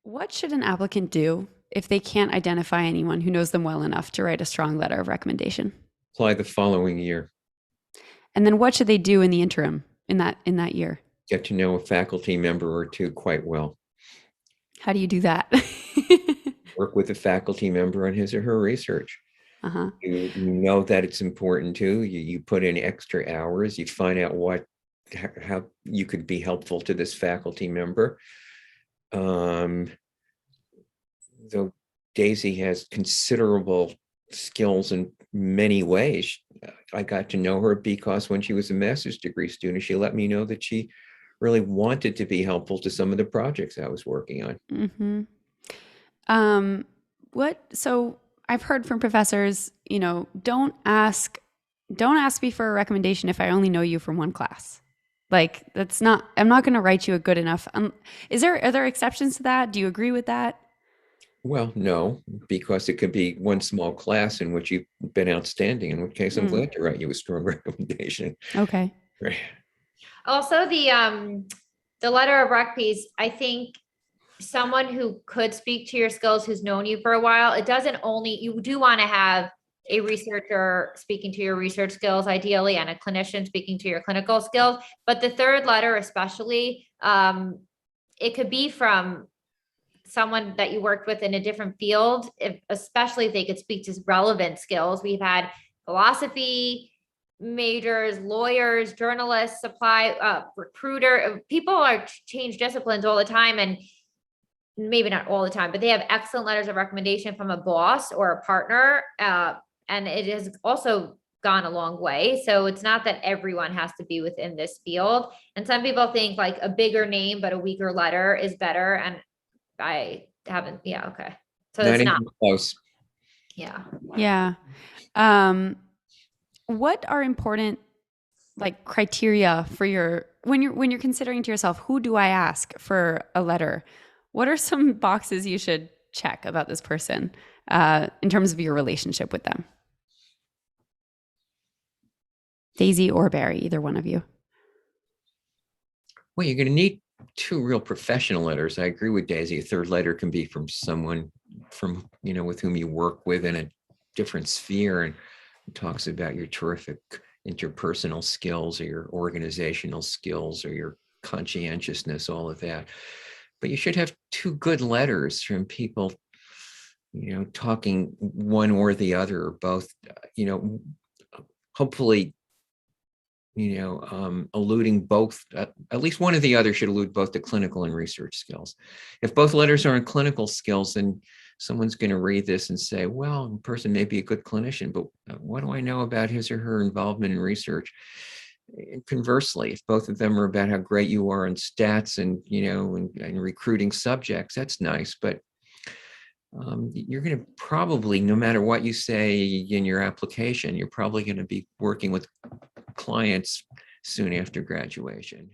What should an applicant do if they can't identify anyone who knows them well enough to write a strong letter of recommendation? Apply the following year. And then what should they do in the interim in that year? Get to know a faculty member or two quite well. How do you do that? Work with a faculty member on his or her research. Uh-huh. You know that it's important to you put in extra hours, you find out how you could be helpful to this faculty member. Though Daisy has considerable skills in many ways, I got to know her because when she was a master's degree student, she let me know that she really wanted to be helpful to some of the projects I was working on. Mm-hmm. So I've heard from professors, don't ask me for a recommendation if I only know you from one class. Like I'm not going to write you a good enough. Are there exceptions to that? Do you agree with that? Well, no, because it could be one small class in which you've been outstanding, in which case I'm Mm, glad to write you a strong recommendation. okay. Right. Also, the letter of rec piece, I think someone who could speak to your skills, who's known you for a while, it doesn't only, you do want to have a researcher speaking to your research skills ideally, and a clinician speaking to your clinical skills. But the third letter, especially, it could be from someone that you worked with in a different field, especially if they could speak to relevant skills. We've had philosophy majors, lawyers, journalists, recruiter. People are change disciplines all the time, and maybe not all the time, but they have excellent letters of recommendation from a boss or a partner. And it has also gone a long way. So it's not that everyone has to be within this field. And some people think like a bigger name, but a weaker letter is better. And I haven't, yeah, okay. So Not it's not, even close. yeah. Yeah. What are important like criteria for when you're considering to yourself, who do I ask for a letter? What are some boxes you should check about this person in terms of your relationship with them? Daisy or Barry, either one of you. Well, you're going to need two real professional letters. I agree with Daisy. A third letter can be from someone with whom you work with in a different sphere and talks about your terrific interpersonal skills or your organizational skills or your conscientiousness, all of that. But you should have two good letters from people, talking one or the other, or both, hopefully, alluding both, at least one or the other should allude both to clinical and research skills. If both letters are on clinical skills, then someone's going to read this and say, well, the person may be a good clinician, but what do I know about his or her involvement in research? And conversely, if both of them are about how great you are in stats and, and recruiting subjects, that's nice. But you're going to probably, no matter what you say in your application, you're probably going to be working with clients soon after graduation.